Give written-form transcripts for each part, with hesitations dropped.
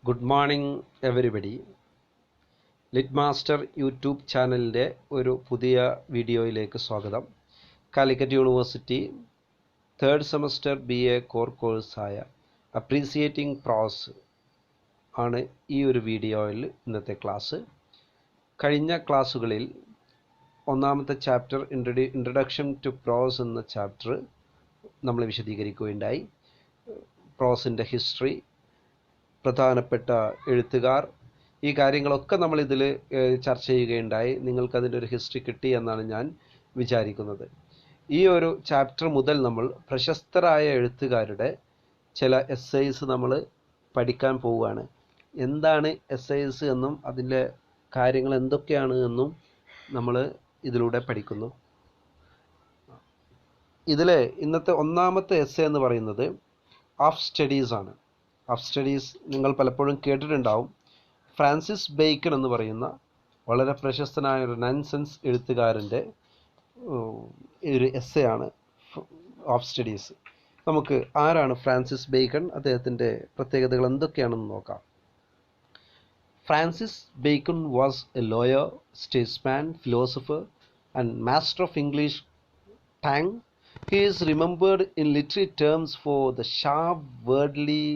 Good morning everybody. Litmaster YouTube ചാനലിൻ്റെ ഒരു പുതിയ വീഡിയോയിലേക്ക് സ്വാഗതം. Calicut university third semester BA core കോഴ്സായ അപ്രീസിയേറ്റിംഗ് പ്രോസ് ആണ് ഈ ഒരു വീഡിയോയിൽ ഇന്നത്തെ ക്ലാസ്. കഴിഞ്ഞ ക്ലാസ്സുകളിൽ ഒന്നാമത്തെ ചാപ്റ്റർ ഇൻട്രഡക്ഷൻ ടു പ്രോസ് എന്ന ചാപ്റ്റർ നമ്മൾ വിശദീകരിക്കുകയുണ്ടായി. പ്രോസിൻ്റെ ഹിസ്റ്ററി, പ്രധാനപ്പെട്ട എഴുത്തുകാർ, ഈ കാര്യങ്ങളൊക്കെ നമ്മൾ ഇതിൽ ചർച്ച ചെയ്യുകയുണ്ടായി. നിങ്ങൾക്കതിൻ്റെ ഒരു ഹിസ്റ്ററി കിട്ടി എന്നാണ് ഞാൻ വിചാരിക്കുന്നത്. ഈ ഒരു ചാപ്റ്റർ മുതൽ നമ്മൾ പ്രശസ്തരായ എഴുത്തുകാരുടെ ചില എസ്സേസ് നമ്മൾ പഠിക്കാൻ പോവുകയാണ്. എന്താണ് എസ്സേസ് എന്നും അതിൻ്റെ കാര്യങ്ങൾ എന്തൊക്കെയാണ് എന്നും നമ്മൾ ഇതിലൂടെ പഠിക്കുന്നു. ഇതിൽ ഇന്നത്തെ ഒന്നാമത്തെ എസ്സേ എന്ന് പറയുന്നത് ഓഫ് സ്റ്റഡീസ് ആണ്. ഓഫ് സ്റ്റഡീസ് നിങ്ങൾ പലപ്പോഴും കേട്ടിട്ടുണ്ടാവും. ഫ്രാൻസിസ് ബേക്കൺ എന്ന് പറയുന്ന വളരെ പ്രശസ്തനായ ഒരു നൺസെൻസ് എഴുത്തുകാരൻ്റെ ഒരു എസ്സേ ആണ് ഓഫ് സ്റ്റഡീസ്. നമുക്ക് ആരാണ് ഫ്രാൻസിസ് ബേക്കൺ, അദ്ദേഹത്തിൻ്റെ പ്രത്യേകതകൾ എന്തൊക്കെയാണെന്ന് നോക്കാം. Francis bacon was A lawyer, statesman, philosopher and master of English tongue. He is remembered in literary terms for the sharp worldly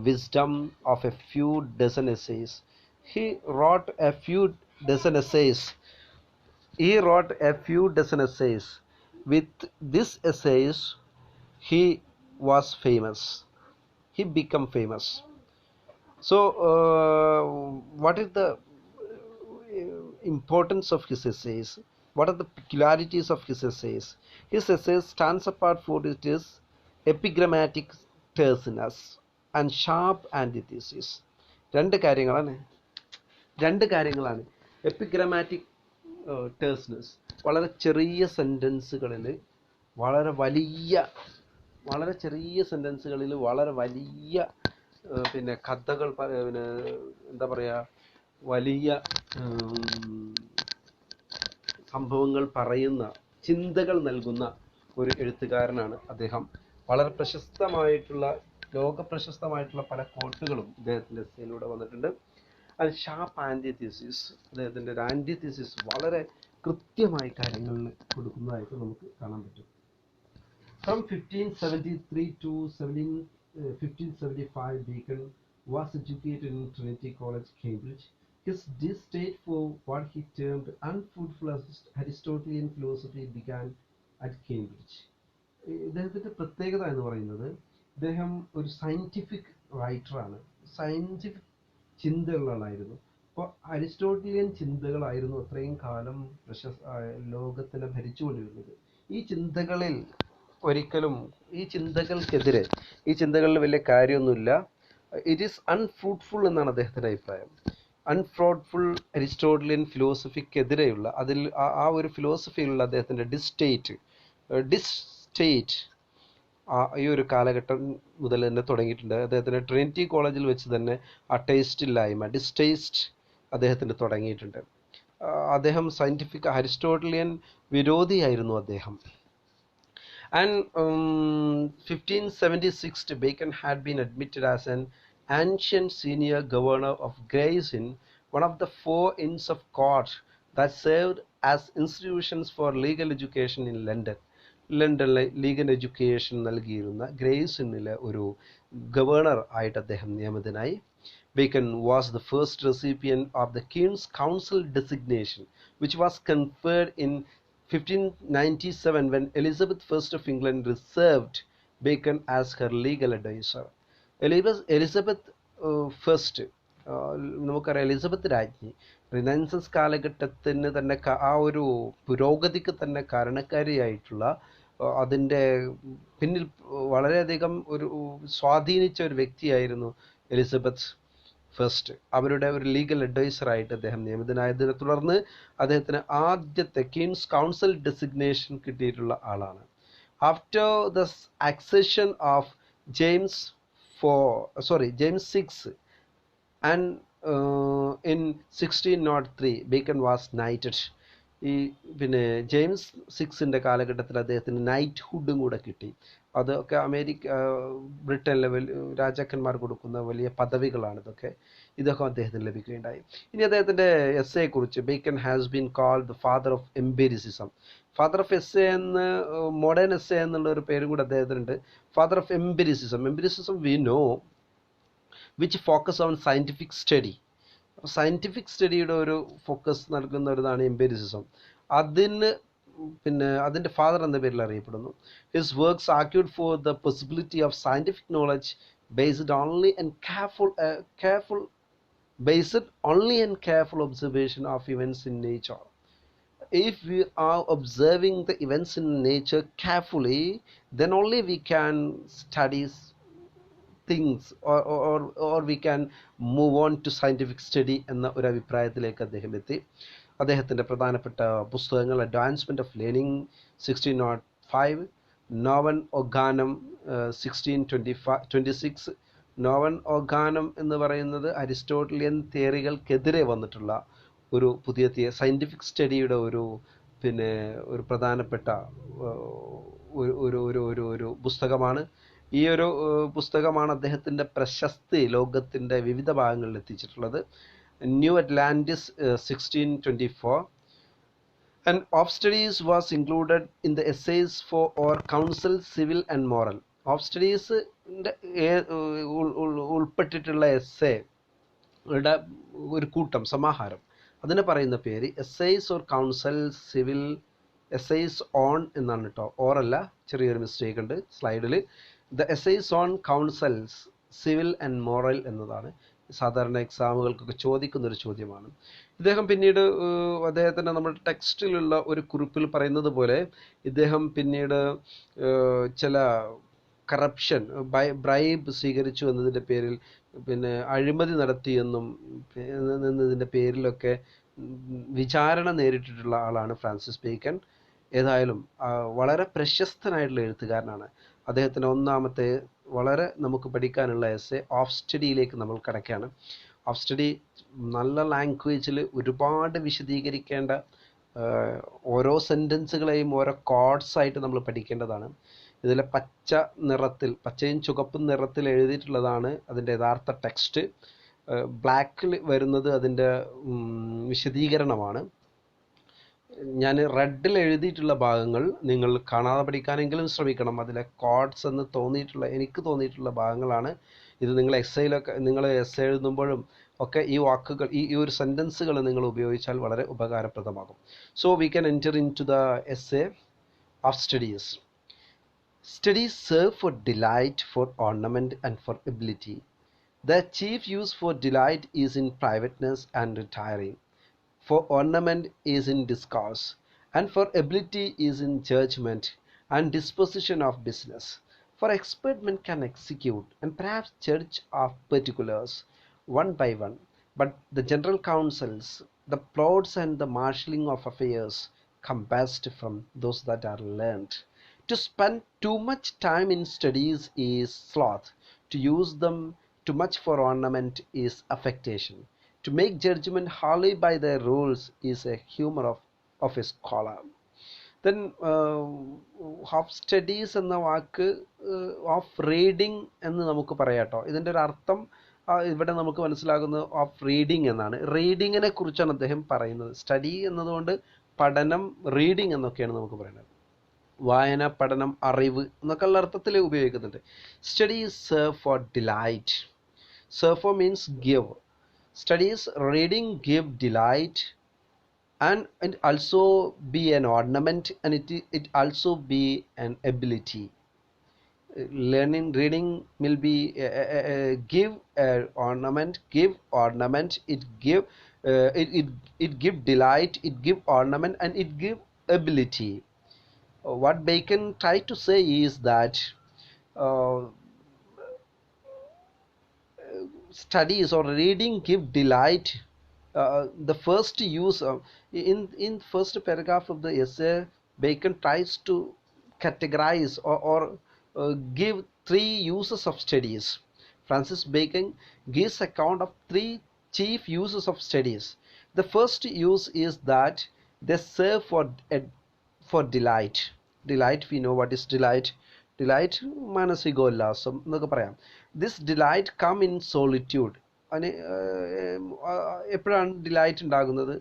wisdom of a few dozen essays. He wrote a few dozen essays. With these essays, he was famous. He became famous. So, what is the importance of his essays? What are the peculiarities of his essays? His essays stands apart for its epigrammatic terseness and sharp antithesis. രണ്ട് കാര്യങ്ങളാണ് എപ്പിഗ്രമാറ്റിക് ടേഴ്സ്നെസ്. വളരെ ചെറിയ സെൻറ്റൻസുകളിൽ വളരെ ചെറിയ സെൻറ്റൻസുകളിൽ വളരെ വലിയ കഥകൾ, എന്താ പറയുക, വലിയ സംഭവങ്ങൾ പറയുന്ന, ചിന്തകൾ നൽകുന്ന ഒരു എഴുത്തുകാരനാണ് അദ്ദേഹം. വളരെ ലോകപ്രശസ്തമായിട്ടുള്ള പല കോട്ടുകളും ഇദ്ദേഹത്തിൻ്റെ എസ്സേയിലൂടെ വന്നിട്ടുണ്ട്. അത് ഷാർപ്പ് ആൻറ്റിതീസിസ്, അദ്ദേഹത്തിൻ്റെ ഒരു ആൻറ്റിതീസിസ് വളരെ കൃത്യമായി കാര്യങ്ങളിൽ കൊടുക്കുന്നതായിട്ട് നമുക്ക് കാണാൻ പറ്റും. From 1573 to 1575, Bacon was educated in Trinity College, Cambridge. His distaste for what he termed unfruitful Aristotelian philosophy began at Cambridge. ഇദ്ദേഹത്തിൻ്റെ പ്രത്യേകത എന്ന് പറയുന്നത്, ഇദ്ദേഹം ഒരു സയൻറ്റിഫിക് റൈറ്ററാണ്, സയൻറ്റിഫിക് ചിന്തയുള്ള ആളായിരുന്നു. അപ്പോൾ അരിസ്റ്റോട്ടലിയൻ ചിന്തകളായിരുന്നു അത്രയും കാലം ലോകത്തിനെ ഭരിച്ചുകൊണ്ടിരുന്നത്. ഈ ചിന്തകളിൽ വലിയ കാര്യമൊന്നുമില്ല. ഇറ്റ് ഈസ് അൺഫ്രൂട്ട്ഫുൾ എന്നാണ് അദ്ദേഹത്തിൻ്റെ അഭിപ്രായം. അൺഫ്രൂട്ട്ഫുൾ അരിസ്റ്റോട്ടലിയൻ ഫിലോസഫിക്കെതിരെയുള്ള ആ ഒരു ഫിലോസഫിയിലുള്ള അദ്ദേഹത്തിൻ്റെ ഡിസ്റ്റേറ്റ് ഈ ഒരു കാലഘട്ടം മുതൽ തന്നെ തുടങ്ങിയിട്ടുണ്ട്. അദ്ദേഹത്തിന് ട്രിനിറ്റി കോളേജിൽ വെച്ച് തന്നെ ഡിസ്റ്റേസ്റ്റ് അദ്ദേഹത്തിന് തുടങ്ങിയിട്ടുണ്ട്. അദ്ദേഹം സയൻറ്റിഫിക് അരിസ്റ്റോട്ടലിയൻ വിരോധിയായിരുന്നു അദ്ദേഹം. And 1576, Bacon had been admitted as an ancient senior governor of Grays Inn, one of the 4 inns of court that served as institutions for legal education in London. ലണ്ടനിലെ legal education നൽകിയിരുന്ന Gray's ഇന്നിലെ ഒരു governor ആയിട്ട് അദ്ദേഹം നിയമിതനായി. Bacon was the first recipient of the king's council designation which was conferred in 1597 when Elizabeth I of England reserved Bacon as her legal advisor. Elizabeth first, നമുക്കറിയാം, Elizabeth രാജ്ഞി renaissance കാലഘട്ടത്തിന് തന്നെ ആ ഒരു പുരോഗതിക്ക് തന്നെ കാരണക്കാരിയായിട്ടുള്ള, അതിൻ്റെ പിന്നിൽ വളരെയധികം ഒരു സ്വാധീനിച്ച ഒരു വ്യക്തിയായിരുന്നു എലിസബത്ത് ഫസ്റ്റ്. അവരുടെ ഒരു ലീഗൽ അഡ്വൈസറായിട്ട് അദ്ദേഹം നിയമിതനായതിനെ തുടർന്ന് അദ്ദേഹത്തിന് ആദ്യത്തെ കിങ്സ് കൗൺസിൽ ഡെസിഗ്നേഷൻ കിട്ടിയിട്ടുള്ള ആളാണ്. After the accession of James VI and in 1603 Bacon was knighted. ഈ ജെയിംസ് VI കാലഘട്ടത്തിൽ അദ്ദേഹത്തിന് നൈറ്റ്ഹുഡും കൂടെ കിട്ടി. അതൊക്കെ ബ്രിട്ടൻ ലെവൽ രാജാക്കന്മാർ കൊടുക്കുന്ന വലിയ പദവികളാണ് ഇതൊക്കെ അദ്ദേഹത്തിന് ലഭിക്കുകയുണ്ടായി. ഇനി അദ്ദേഹത്തിൻ്റെ എസ്സയെ കുറിച്ച്, Bacon has been called the father of empiricism. Father of essay എന്ന്, മോഡേൺ എസ്സേ എന്നുള്ള ഒരു പേരും കൂടെ അദ്ദേഹത്തിനുണ്ട്. Father of empiricism we know which focus on scientific study. Scientific സ്റ്റഡിയുടെ ഒരു ഫോക്കസ് നൽകുന്ന ഒരിതാണ് എംപിരിസിസം. അതിൻ്റെ ഫാദർ എന്ന പേരിൽ അറിയപ്പെടുന്നു. His works argued for the possibility of scientific knowledge based only on careful observation of events in nature. If we are observing the events in nature carefully, then only we can study things or we can move on to scientific study എന്ന ഒരു അഭിപ്രായത്തിലേക്ക് അദ്ദേഹം എത്തി. അദ്ദേഹത്തിൻ്റെ പ്രധാനപ്പെട്ട പുസ്തകങ്ങൾ advancement of learning 1605, Novum Organum 1626. Novum Organum എന്ന് പറയുന്നത് Aristotelian തിയറികൾക്കെതിരെ വന്നിട്ടുള്ള ഒരു പുതിയ സയൻറ്റിഫിക് സ്റ്റഡിയുടെ ഒരു പ്രധാനപ്പെട്ട ഒരു പുസ്തകമാണ്. ഈ ഒരു പുസ്തകമാണ് അദ്ദേഹത്തിൻ്റെ പ്രശസ്തി ലോകത്തിൻ്റെ വിവിധ ഭാഗങ്ങളിൽ എത്തിച്ചിട്ടുള്ളത്. New Atlantis 1624. And of studies was included in the essays for our council civil and moral. Of studies ഉൾപ്പെട്ടിട്ടുള്ള എസ്സേയുടെ ഒരു കൂട്ടം, സമാഹാരം, അതിന് പറയുന്ന പേര് essays or council civil, essays on എന്നാണ് കേട്ടോ, ഓറല്ല, ചെറിയൊരു മിസ്റ്റേക്ക് ഉണ്ട് സ്ലൈഡിൽ. The essays on councils civil and moral എന്നതാണ്. സാധാരണ എക്സാമുകൾക്കൊക്കെ ചോദിക്കുന്നൊരു ചോദ്യമാണ്. ഇദ്ദേഹം പിന്നീട് അദ്ദേഹത്തിൻ്റെ നമ്മുടെ ടെക്സ്റ്റിലുള്ള ഒരു കുറിപ്പിൽ പറയുന്നത് പോലെ ഇദ്ദേഹം പിന്നീട് ചില കറപ്ഷൻ, ബ്രൈബ് സ്വീകരിച്ചു എന്നതിൻ്റെ പേരിൽ അഴിമതി നടത്തിയെന്നും എന്നതിൻ്റെ പേരിലൊക്കെ വിചാരണ നേരിട്ടിട്ടുള്ള ആളാണ് ഫ്രാൻസിസ് ബേക്കൺ. ഏതായാലും വളരെ പ്രശസ്തനായിട്ടുള്ള എഴുത്തുകാരനാണ്. അദ്ദേഹത്തിൻ്റെ ഒന്നാമത്തെ വളരെ നമുക്ക് പഠിക്കാനുള്ള എസ്സേ ഓഫ് സ്റ്റഡിയിലേക്ക് നമ്മൾ കടക്കുകയാണ്. ഓഫ് സ്റ്റഡി നല്ല ലാംഗ്വേജിൽ ഒരുപാട് വിശദീകരിക്കേണ്ട, ഓരോ സെൻറ്റൻസുകളെയും ഓരോ കോഡ്സായിട്ട് നമ്മൾ പഠിക്കേണ്ടതാണ്. ഇതിലെ പച്ചയും ചുവപ്പും നിറത്തിൽ എഴുതിയിട്ടുള്ളതാണ് അതിൻ്റെ യഥാർത്ഥ ടെക്സ്റ്റ്. ബ്ലാക്കിൽ വരുന്നത് അതിൻ്റെ വിശദീകരണമാണ്. ഞാൻ റെഡിൽ എഴുതിയിട്ടുള്ള ഭാഗങ്ങൾ നിങ്ങൾ കാണാതെ പഠിക്കാനെങ്കിലും ശ്രമിക്കണം. അതിലെ കോഡ്സ് എന്ന് എനിക്ക് തോന്നിയിട്ടുള്ള ഭാഗങ്ങളാണ് ഇത്. നിങ്ങൾ എസ്സേ എഴുതുമ്പോഴും ഒക്കെ ഈ വാക്കുകൾ, ഈ ഒരു സെൻറ്റൻസുകൾ നിങ്ങൾ ഉപയോഗിച്ചാൽ വളരെ ഉപകാരപ്രദമാകും. So we can enter into the essay of studies. Studies serve for delight, for ornament, and for ability. Their chief use for delight is in privateness and retiring. For ornament is in discourse, and for ability is in judgment and disposition of business. For expert men can execute and perhaps judge of particulars one by one, but the general counsels, the plots and the marshalling of affairs come best from those that are learned. To spend too much time in studies is sloth. To use them too much for ornament is affectation. To make judgment wholly by their rules is a humor of a scholar. Then of studies എന്ന വാക്ക് of reading എന്ന് നമുക്ക് പറയാട്ടോ. ഇതിൻ്റെ ഒരു അർത്ഥം ഇവിടെ നമുക്ക് മനസ്സിലാകുന്നത് ഓഫ് റീഡിങ് എന്നാണ്. റീഡിങ്ങിനെ കുറിച്ചാണ് അദ്ദേഹം പറയുന്നത്. സ്റ്റഡി എന്നതുകൊണ്ട് പഠനം, റീഡിങ് എന്നൊക്കെയാണ് നമുക്ക് പറയുന്നത്. വായന, പഠനം, അറിവ് എന്നൊക്കെയുള്ള അർത്ഥത്തിൽ ഉപയോഗിക്കുന്നുണ്ട്. Studies serve for delight. Serve for means give. Studies, reading give delight and also be an ornament, and it also be an ability. Reading will be give ornament, it give delight, it give ornament, and it give ability. What Bacon tried to say is that studies or reading give delight. The first use in first paragraph of the essay, Bacon tries to categorize or give three uses of studies. Francis Bacon gives account of three chief uses of studies. The first use is that they serve for delight. Delight, we know what is delight. Delight മാനസികോല്ലാസം എന്നൊക്കെ പറയാം. This delight come in solitude. അതിന് എപ്പോഴാണ് ഡിലൈറ്റ് ഉണ്ടാകുന്നത്?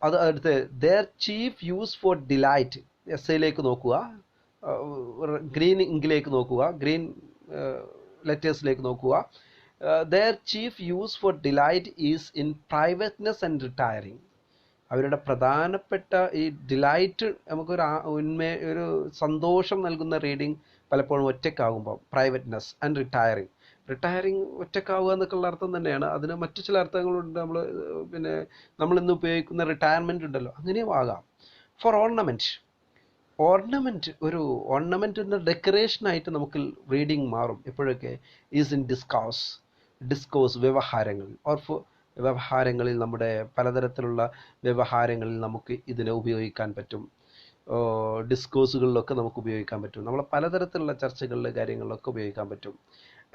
അത് അടുത്ത് their chief use for delight. എസ് ഐയിലേക്ക് നോക്കുക, ഗ്രീൻ ഇങ്കിലേക്ക് നോക്കുക, ഗ്രീൻ ലെറ്റേഴ്സിലേക്ക് നോക്കുക. Their chief use for delight is in privateness and retiring. അവരുടെ പ്രധാനപ്പെട്ട ഈ ഡിലൈറ്റ് നമുക്കൊരു ഒരു സന്തോഷം നൽകുന്ന റീഡിങ് പലപ്പോഴും ഒറ്റയ്ക്കാകുമ്പോൾ പ്രൈവറ്റ്നെസ് ആൻഡ് റിട്ടയറിങ്. റിട്ടയറിങ് ഒറ്റയ്ക്കാവുക എന്നൊക്കെയുള്ള അർത്ഥം തന്നെയാണ്. അതിന് മറ്റു ചില അർത്ഥങ്ങളുണ്ട്. നമ്മളിന്ന് ഉപയോഗിക്കുന്ന റിട്ടയർമെൻ്റ് ഉണ്ടല്ലോ, അങ്ങനെയും ആകാം. Four ornament. ഒരു ഓർണമെൻ്റ് എന്ന ഡെക്കറേഷനായിട്ട് നമുക്ക് റീഡിങ് മാറും എപ്പോഴൊക്കെ? ഈസ് ഇൻ ഡിസ്കോസ് വ്യവഹാരങ്ങൾ. വ്യവഹാരങ്ങളിൽ, നമ്മുടെ പലതരത്തിലുള്ള വ്യവഹാരങ്ങളിൽ നമുക്ക് ഇതിനെ ഉപയോഗിക്കാൻ പറ്റും. ഡിസ്കോഴ്സുകളിലൊക്കെ നമുക്ക് ഉപയോഗിക്കാൻ പറ്റും. നമ്മളെ പലതരത്തിലുള്ള ചർച്ചകളിലെ കാര്യങ്ങളിലൊക്കെ ഉപയോഗിക്കാൻ പറ്റും.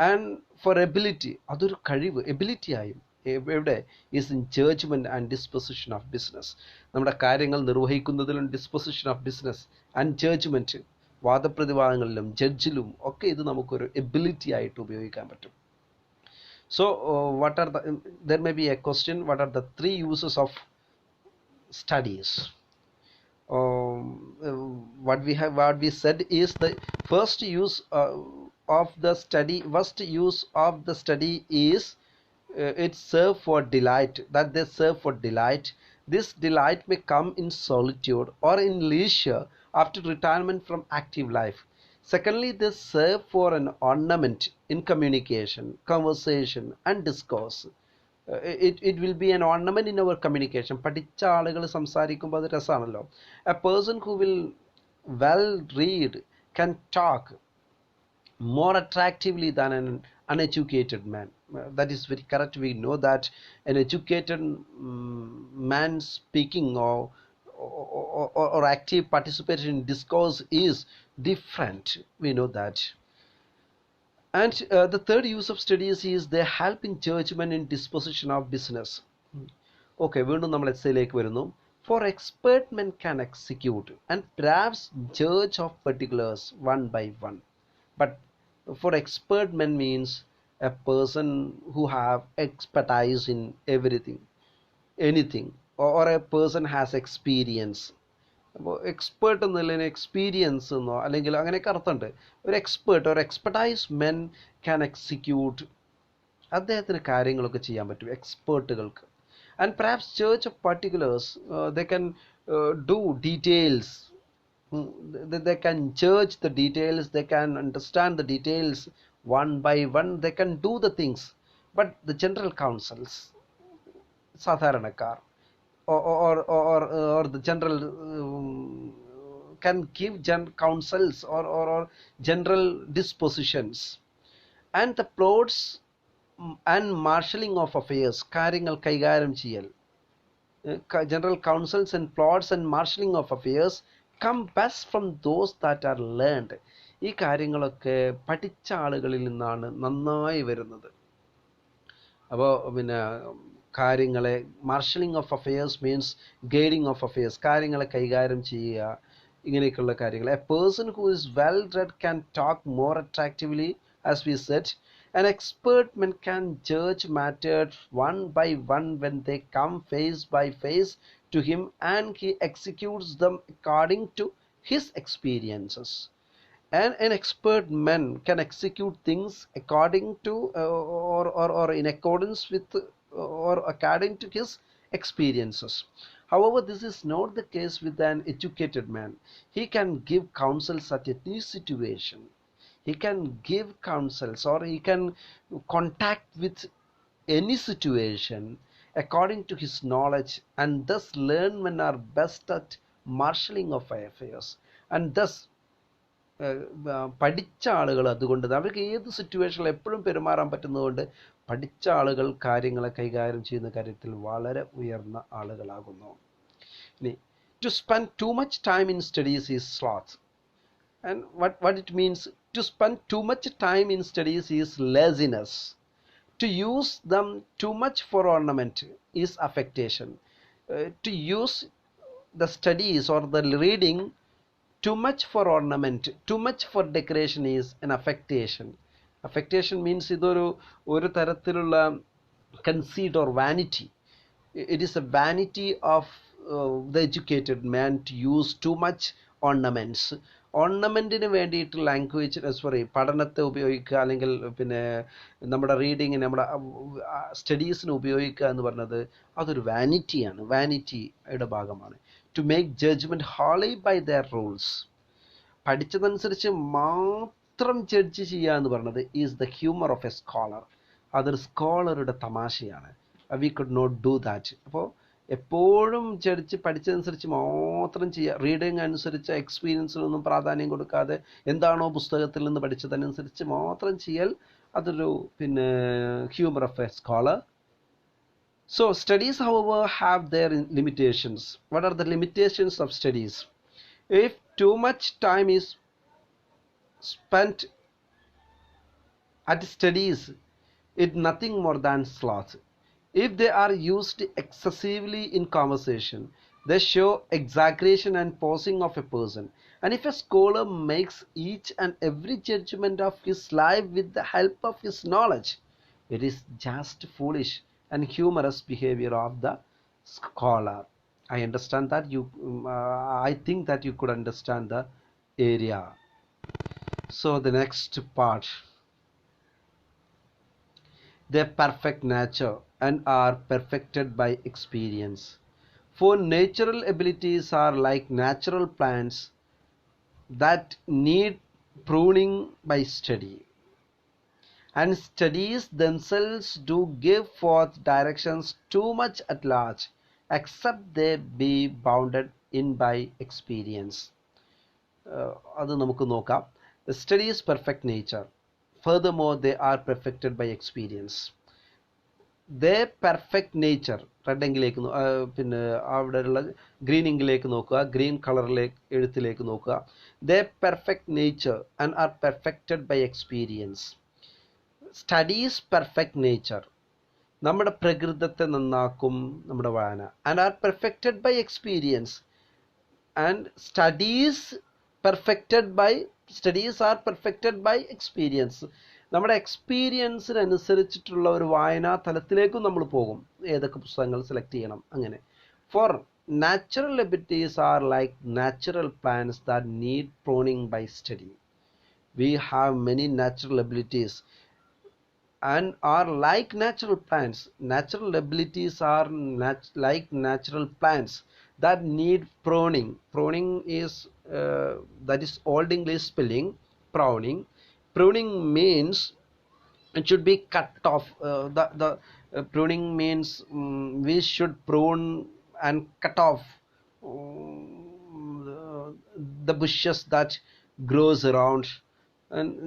ആൻഡ് ഫോർ എബിലിറ്റി, അതൊരു കഴിവ്, എബിലിറ്റിയായും. എവിടെ? Is in judgement and disposition of business. നമ്മുടെ കാര്യങ്ങൾ നിർവഹിക്കുന്നതിലും disposition of business and judgement, വാദപ്രതിവാദങ്ങളിലും ജഡ്ജിലും ഒക്കെ ഇത് നമുക്കൊരു എബിലിറ്റി ആയിട്ട് ഉപയോഗിക്കാൻ പറ്റും. So there may be a question, what are the 3 uses of studies? What we said is the first use of the study is it serve for delight, that they serve for delight. This delight may come in solitude or in leisure after retirement from active life. Secondly, they serve for an ornament in communication, conversation and discourse. It will be an ornament in our communication. പഠിച്ച ആളുകൾ സംസാരിക്കുമ്പോൾ അത് രസമാണല്ലോ. A person who will well read can talk more attractively than an uneducated man. That is very correct. We know that an educated man speaking or active participation in discourse is different. We know that. And the third use of studies is they help in judgment and disposition of business. Okay, വീണ്ടും നമ്മൾ എസ്സേയിലേക്ക് വരുന്നു. For expert men can execute and perhaps judge of particulars one by one. But for expert men means a person who have expertise in anything, or a person has experience. അപ്പോൾ expert എന്നതിന് experience എന്നോ അല്ലെങ്കിൽ അങ്ങനെയൊക്കെ അർത്ഥമുണ്ട്. ഒരു expert, ഒരു expertise men can execute. അദ്ദേഹത്തിന് കാര്യങ്ങളൊക്കെ ചെയ്യാൻ പറ്റും എക്സ്പേർട്ടുകൾക്ക്. And perhaps judge of particulars, they can do details. They can judge the details, they can understand the details one by one, they can do the things. But the general counsels, sadharanakar, or the general can give counsels or general dispositions. And the plots and marshalling of affairs, കാര്യങ്ങൾ കൈകാര്യം ചെയ്യൽ, general counsels and plots and marshalling of affairs come best from those that are learned. ഈ കാര്യങ്ങളൊക്കെ പഠിച്ച ആളുകളിൽ നിന്നാണ് നന്നായി വരുന്നത്. അപ്പോൾ കാര്യങ്ങളെ marshalling of affairs means guiding of affairs, കാര്യങ്ങളെ കൈകാര്യം ചെയ്യുക, ഇങ്ങനെയൊക്കെയുള്ള കാര്യങ്ങൾ. A person who is well red can talk more attractively as we set. An expert man can judge matters one by one when they come face by face to him, and he executes them according to his experiences. And an expert man can execute things according to or in accordance with or according to his experiences. However, this is not the case with an educated man. He can give counsels at any situation. He can give counsels or he can contact with any situation according to his knowledge, and thus learn men are best at marshalling of affairs. And thus പഠിച്ച ആളുകൾ, അതുകൊണ്ട് അവർക്ക് ഏത് സിറ്റുവേഷനിൽ എപ്പോഴും പെരുമാറാൻ പറ്റുന്നതുകൊണ്ട് പഠിച്ച ആളുകൾ കാര്യങ്ങളെ കൈകാര്യം ചെയ്യുന്ന കാര്യത്തിൽ വളരെ ഉയർന്ന ആളുകളാകുന്നു. ഇനി to spend too much time in studies is sloth. And what it means to spend too much time in studies is laziness. To use them too much for ornament is affectation. To use the studies or the reading Too much for ornament, too much for decoration is an affectation. Affectation means ഒരു തരത്തിലുള്ള conceit or vanity. It is a vanity of the educated man to use too much ornaments. ഓർണമെന്റിന് വേണ്ടിയിട്ട് language sorry പഠനത്തെ ഉപയോഗിക്കുക, അല്ലെങ്കിൽ പിന്നെ നമ്മുടെ റീഡിങ്ങിന്, നമ്മുടെ സ്റ്റഡീസിന് ഉപയോഗിക്കുക എന്ന് പറഞ്ഞത് അതൊരു വാനിറ്റിയാണ്, വാനിറ്റിയുടെ ഭാഗമാണ്. To make judgement wholly by their rules, പഠിച്ചതനുസരിച്ച് മാത്രം ജഡ്ജ് ചെയ്യുക എന്ന് പറഞ്ഞത് is the humour of a scholar. അതൊരു സ്കോളറുടെ തമാശയാണ്. We could not do that. അപ്പോൾ എപ്പോഴും പഠിച്ചതനുസരിച്ച് മാത്രം ചെയ്യുക, റീഡിങ് അനുസരിച്ച് എക്സ്പീരിയൻസിനൊന്നും പ്രാധാന്യം കൊടുക്കാതെ എന്താണോ പുസ്തകത്തിൽ നിന്ന് പഠിച്ചതനുസരിച്ച് മാത്രം ചെയ്യൽ അതൊരു പിന്നെ humour of a scholar. So studies, however, have their limitations. What are the limitations of studies? If too much time is spent at studies, it's nothing more than sloth. If they are used excessively in conversation, they show exaggeration and posing of a person. And if a scholar makes each and every judgment of his life with the help of his knowledge, it is just foolish and humorous behavior of the scholar. I understand that I think that you could understand the area. So the next part, their perfect nature and are perfected by experience. For natural abilities are like natural plants that need pruning by study, and studies themselves do give forth directions too much at large, except they be bounded in by experience. അത് നമുക്ക് നോക്കാം. The study is perfect nature. Furthermore, they are perfected by experience. Their perfect nature, red എങ്കിലേക്ക് പിന്നെ അവിടെയുള്ള green ഇങ്കിലേക്ക് നോക്കുക, green കളറിലേക്ക് എഴുത്തിലേക്ക് നോക്കുക. Their perfect nature and are perfected by experience. Studies perfect nature, നമ്മുടെ പ്രകൃതത്തെ നന്നാക്കും നമ്മുടെ വായന. And are perfected by experience. And studies are perfected by experience. നമ്മുടെ എക്സ്പീരിയൻസിനനുസരിച്ചിട്ടുള്ള ഒരു വായനാ തലത്തിലേക്കും നമ്മൾ പോകും, ഏതൊക്കെ പുസ്തകങ്ങൾ സെലക്ട് ചെയ്യണം അങ്ങനെ. For natural abilities are like natural plants that need pruning by study. We have many natural abilities and are like natural plants. Natural abilities are like natural plants that need pruning. Pruning is that is old English spelling, pruning. Pruning means it should be cut off. The pruning means we should prune and cut off the bushes that grows around.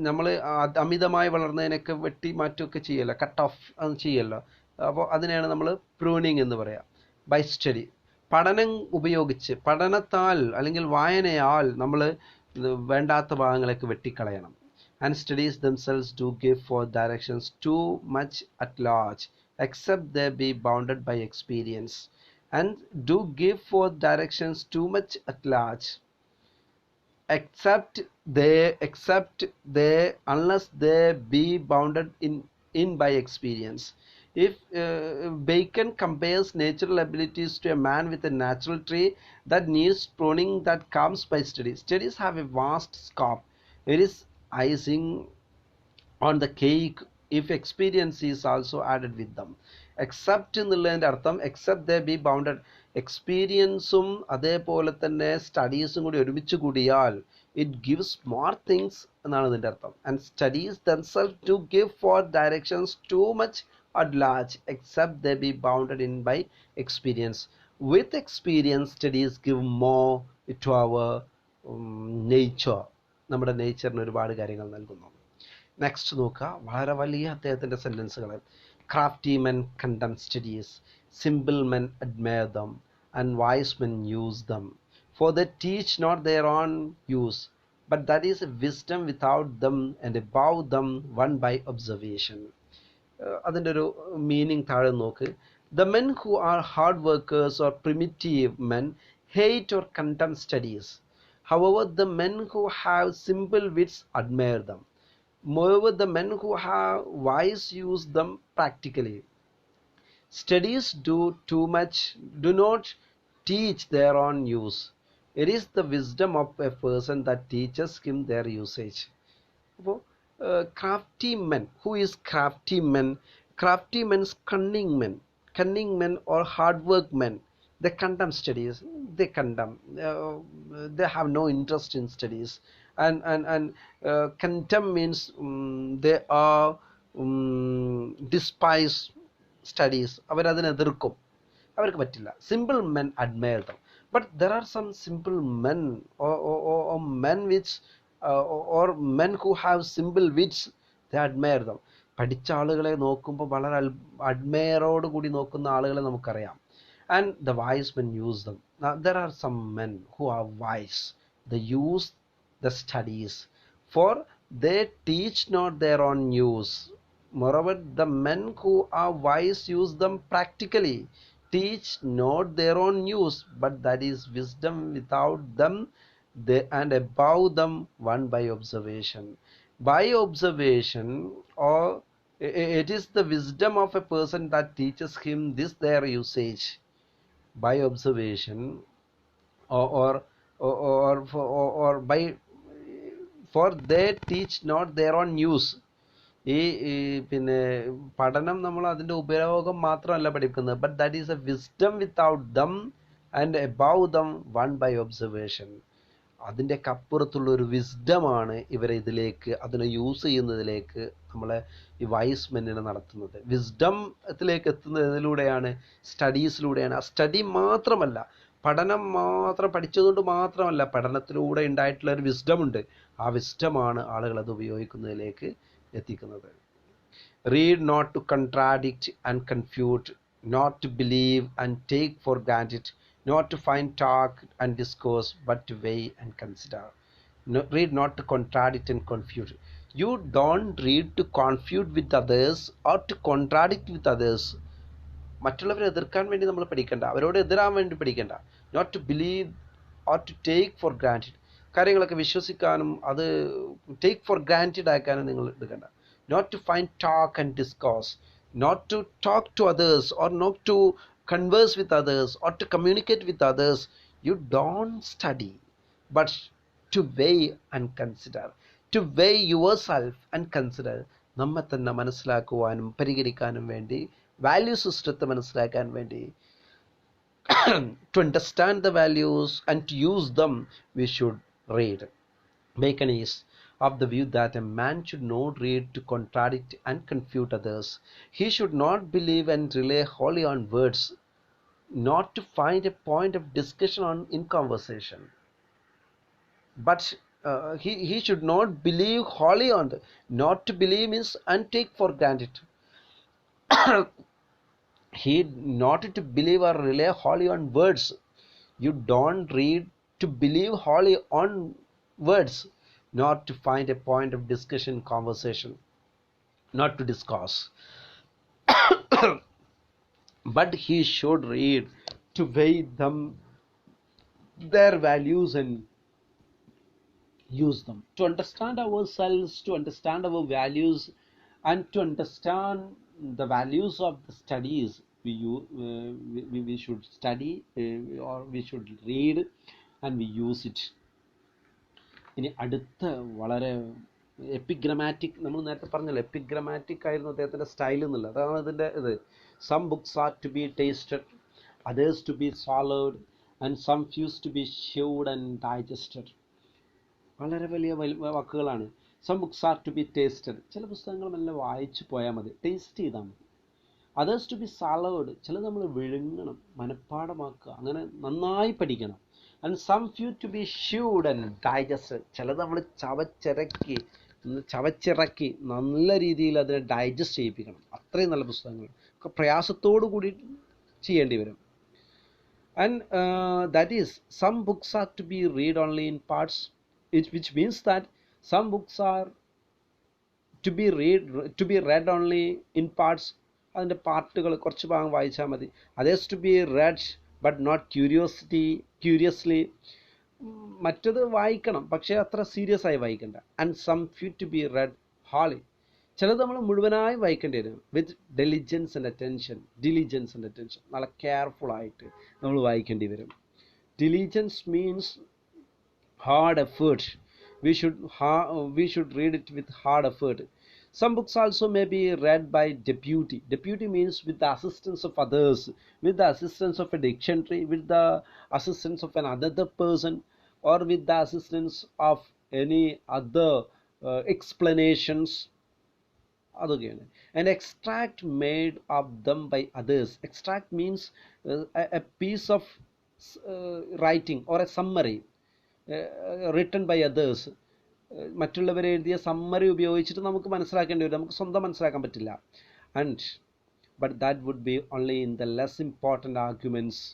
നമ്മൾ അമിതമായി വളർന്നതിനൊക്കെ വെട്ടി മാറ്റുകയൊക്കെ ചെയ്യല്ലോ, cut off അത് ചെയ്യല്ലോ. അപ്പോൾ അതിനെയാണ് നമ്മൾ pruning എന്ന് പറയാം. ബൈ സ്റ്റഡി, പഠനം ഉപയോഗിച്ച്, പഠനത്താൽ അല്ലെങ്കിൽ വായനയാൽ നമ്മൾ വേണ്ടാത്ത ഭാഗങ്ങളൊക്കെ വെട്ടിക്കളയണം. And studies themselves do give forth directions too much at large, except they be bounded by experience. And do give forth directions too much at large, except they unless they be bounded in by experience. If Bacon compares natural abilities to a man with a natural tree that needs pruning that comes by studies. Studies have a vast scope. It is icing on the cake if experience is also added with them. Except എന്നുള്ളതിൻ്റെ അർത്ഥം except they be bounded. എക്സ്പീരിയൻസും അതേപോലെ തന്നെ സ്റ്റഡീസും കൂടി ഒരുമിച്ച് കൂടിയാൽ it gives more things എന്നാണ് ഇതിൻ്റെ അർത്ഥം. And studies themselves do give forth directions too much at large, except they be bounded in by experience. With experience, studies give more to our nature. നമ്മുടെ നേച്ചറിന് ഒരുപാട് കാര്യങ്ങൾ നൽകുന്നു. നെക്സ്റ്റ് നോക്കുക, വളരെ വലിയ അദ്ദേഹത്തിൻ്റെ സെൻറ്റൻസുകൾ. Crafty men condemn studies, simple men admire them, and wise men use them. For they teach not their own use, but that is wisdom without them and above them won by observation. അതിൻ്റെ ഒരു meaning താഴെ നോക്ക്. The men who are hard workers or primitive men hate or contemn studies. However, the men who have simple wits admire them. Moreover, the men who have wise use them practically. Studies do not teach their own use. It is the wisdom of a person that teaches him their usage. അപ്പോൾ crafty men, who is crafty men? Crafty men's cunning men or hard work men. They condemn studies. They have no interest in studies. And contempt means they are despise studies. അവരതിനെ എതിർക്കും, അവർക്ക് പറ്റില്ല. Simple men admire them. But there are some simple men or men which or men who have simple wits, they admire them. പഠിച്ച ആളുകളെ നോക്കുമ്പോൾ വളരെ അഡ്മയറോട് കൂടി നോക്കുന്ന ആളുകളെ നമുക്കറിയാം. And the wise men use them. Now there are some men who are wise. They use the studies, for they teach not their own use. Moreover, the men who are wise use them practically, teach not their own use, but that is wisdom without them, and above them one by observation. By observation, or it is the wisdom of a person that teaches him this their usage. By observation, or by, for they teach not their own use. ഈ പിന്നെ പഠനം നമ്മൾ അതിൻ്റെ ഉപയോഗം മാത്രമല്ല പഠിക്കുന്നത്, but that is a wisdom without them and above them won by observation. അതിൻ്റെയൊക്കെ അപ്പുറത്തുള്ള ഒരു വിസ്ഡമാണ് ഇവരെ ഇതിലേക്ക്, അതിനെ യൂസ് ചെയ്യുന്നതിലേക്ക് നമ്മളെ ഈ വൈസ് മെന്നിനെ നടത്തുന്നത്. വിസ്ഡത്തിലേക്ക് എത്തുന്നതിലൂടെയാണ്, സ്റ്റഡീസിലൂടെയാണ്. ആ സ്റ്റഡി മാത്രമല്ല, പഠനം മാത്രം പഠിച്ചതുകൊണ്ട് മാത്രമല്ല, പഠനത്തിലൂടെ ഉണ്ടായിട്ടുള്ള ഒരു വിസ്ഡം ഉണ്ട്. ആ വിസ്ഡമാണ് ആളുകൾ അത് ഉപയോഗിക്കുന്നതിലേക്ക് എത്തിക്കുന്നത്. Read not to contradict and confute, not to believe and take for granted, not to find talk and discourse, but to weigh and consider. No, read not to contradict and confute. You don't read to confute with others or to contradict with others. മറ്റുള്ളവരെ എതിർക്കാൻ വേണ്ടി നമ്മൾ പഠിക്കണ്ട, അവരോട് എതിരാൻ വേണ്ടി പഠിക്കണ്ട. Not to believe or to take for granted, കാര്യങ്ങളൊക്കെ വിശ്വസിക്കാനും അത് ടേക്ക് ഫോർ ഗ്രാൻറ്റഡ് ആക്കാനും നിങ്ങൾ എടുക്കണ്ട. Not to find talk and discourse, not to talk to others or not to converse with others or to communicate with others. You don't study, but to weigh and consider. To weigh yourself and consider. നമ്മെ തന്നെ മനസ്സിലാക്കുവാനും പരിഹരിക്കാനും വേണ്ടി, value സിസ്റ്റത്തെ മനസ്സിലാക്കാൻ വേണ്ടി, to understand the values and to use them, we should read. Bacon is of the view that a man should not read to contradict and confute others. He should not believe and rely wholly on words, not to find a point of discussion in conversation. But he should not believe wholly on the, not to believe means and take for granted. He not to believe or rely wholly on words. You don't read to believe wholly on words, not to find a point of discussion, conversation, not to discuss. But he should read to weigh them, their values, and use them. To understand ourselves, to understand our values, and to understand the values of the studies, we should study or we should read and we use it. ഇനി അടുത്ത വളരെ എപ്പിഗ്രമാറ്റിക്, നമ്മൾ നേരത്തെ പറഞ്ഞല്ലോ എപ്പിഗ്രമാറ്റിക് ആയിരുന്നു അദ്ദേഹത്തിൻ്റെ style എന്നുള്ളത്. അതാണ് ഇതിൻ്റെ ഇത്. Some books are to be tasted, others to be swallowed, and some few to be chewed and digested. വളരെ വലിയ വാക്കുകളാണ്. Some books are to be tasted, ചില പുസ്തകങ്ങൾ മെല്ലെ വായിച്ചു പോയാൽ മതി, ടേസ്റ്റ് ചെയ്താൽ മതി. അതേഴ്സ് ടു ബി swallowed, ചിലത് നമ്മൾ വിഴുങ്ങണം, മനഃപ്പാടമാക്കുക, അങ്ങനെ നന്നായി പഠിക്കണം. And some few to be chewed and digested, ചിലത് നമ്മൾ ചവച്ചിറക്കി നല്ല രീതിയിൽ അതിനെ ഡൈജസ്റ്റ് ചെയ്യിപ്പിക്കണം. അത്രയും നല്ല പുസ്തകങ്ങൾ ഒക്കെ പ്രയാസത്തോടു കൂടി ചെയ്യേണ്ടി വരും. And that is some books are to be read only in parts, which means that some books are to be read only in parts. അതിൻ്റെ പാർട്ടുകൾ കുറച്ച് ഭാഗം വായിച്ചാൽ മതി. Others to be read but not curiously, മറ്റത് വായിക്കണം, പക്ഷേ അത്ര serious ആയി വായിക്കണ്ട. And some few to be read wholly. ചിലത് നമ്മൾ മുഴുവനായി വായിക്കേണ്ടി വരും. വിത്ത് ഡിലിജൻസ് ആൻഡ് അറ്റൻഷൻ, നല്ല കെയർഫുൾ ആയിട്ട് നമ്മൾ വായിക്കേണ്ടി വരും. Diligence means hard effort. We should read it with hard effort. Some books also may be read by deputy. Deputy means with the assistance of others, with the assistance of a dictionary, with the assistance of another person, or with the assistance of any other explanations. അതൊക്കെയാണ്. An extract made of them by others. Extract means a piece of writing or a summary written by others. മറ്റുള്ളവർ എഴുതിയ summary ഉപയോഗിച്ചിട്ട് നമുക്ക് മനസ്സിലാക്കേണ്ടി വരും, നമുക്ക് സ്വന്തം മനസ്സിലാക്കാൻ പറ്റില്ല. And but that would be only in the less important arguments